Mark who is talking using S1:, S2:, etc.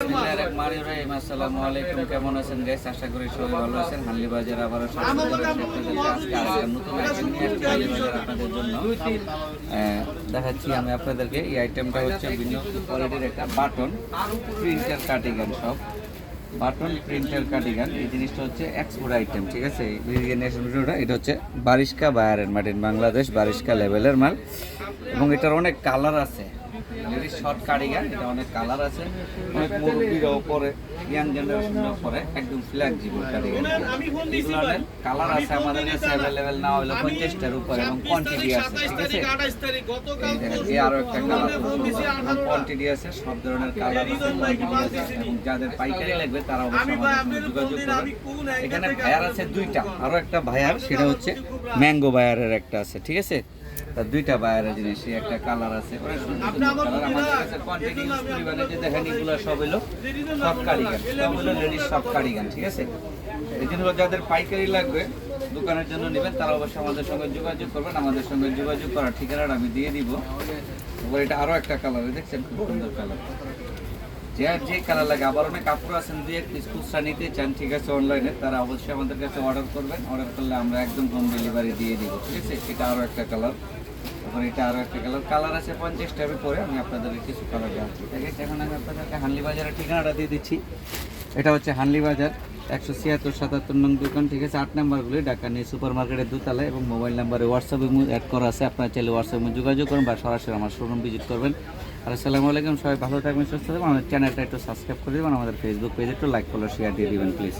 S1: বিসমিল্লাহিররহমানিররহিম। আসসালামু আলাইকুম, কেমন আছেন গাইস? আশা করি সবাই ভালো আছেন। হানলি বাজার আবারও স্বাগত জানাচ্ছি আপনাদেরকে। আজকে আরেকটা নতুন আইটেম নিয়ে আসছি হানলি বাজার আপনাদের জন্য। দেখাচ্ছি আমি আপনাদেরকে। এই আইটেমটা হচ্ছে ভিন্ন কোয়ালিটির একটা button printer cardigan shop. Button printer cardigan এই জিনিসটা হচ্ছে এক্সপোর্ট আইটেম, ঠিক আছে? এটা হচ্ছে বারিশকা বায়ারের মাল, ইন বাংলাদেশ বারিশকা লেভেলের মাল, এবং এটার অনেক কালার আছে। ভেরি শর্ট কার্ডিগান, এটা অনেক কালার আছে, অনেক মুরব্বীরাও পরে, ইয়াং জেনারেশনরাও পরে, একদম ফ্লেক্সিবল কার্ডিগান। এগুলোর কালার আছে আমাদের কাছে অ্যাভেলেবেল না হলে 50টার উপরে, এবং কোয়ান্টিটি আছে, ঠিক আছে? এই আরও একটা কালার কোয়ান্টিটি আছে, সব ধরনের কালার আছে, এবং যাদের পাইকারি লাগবে তারা অবশ্যই আমাদের সঙ্গে যোগাযোগ করবে। এখানে ভায়ার আছে দুইটা, আরও একটা ভায়ার, সেটা হচ্ছে ম্যাঙ্গো ভায়ারের একটা আছে, ঠিক আছে? দুইটা বায়ারের জিনিস, একটা কালার আছে, অনেক সুন্দর কালার। আমাদের কাছে কোয়ান্টিটি পরিমাণে যে দেখেন এগুলো সব হলো সব কারিগান, সব হলো রেডি সব কারিগান, ঠিক আছে? এই জন্য যাদের পাইকারি লাগবে দোকানের জন্য নেবেন তারা অবশ্যই আমাদের সঙ্গে যোগাযোগ করবেন। আমাদের সঙ্গে যোগাযোগ করার ঠিকানাটা আমি দিয়ে দিব। এবার এটা আরও একটা কালার, দেখছেন খুব সুন্দর কালার। যে কালার লাগে, আবার অনেক কাপড় আছেন দুই এক পিস খুচরা নিতে চান, ঠিক আছে, অনলাইনে, তারা অবশ্যই আমাদের কাছে অর্ডার করবেন। অর্ডার করলে আমরা একদম হোম ডেলিভারি দিয়ে দিব, ঠিক আছে? এটা আরও একটা কালার, এখন এটা আরও একটা কালার আছে 50টার পরে। আমি আপনাদেরকে কিছু কালার দেখাচ্ছি, ঠিক আছে? এখন আমি আপনাদেরকে হানলি বাজারের ঠিকানাটা দিয়ে দিচ্ছি। এটা হচ্ছে হানলি বাজার 176-77 নং দোকান, ঠিক আছে? 8 নাম্বারগুলি ঢাকা নিউ সুপার মার্কেটের দোতলায়, এবং মোবাইল নাম্বারে হোয়াটসঅ্যাপে অ্যাড করা আছে। আপনারা চাইলে হোয়াটসঅ্যাপে যোগাযোগ করুন বা সরাসরি আমার শোরুম ভিজিট করবেন। আর আসসালামু আলাইকুম, সবাই ভালো থাকবেন, সুস্থ থাকবেন। আমাদের চ্যানেলটা একটু সাবস্ক্রাইব করে দেবেন, আমাদের ফেসবুক পেজে একটু লাইক ফলো শেয়ার দিয়ে দেবেন প্লিজ।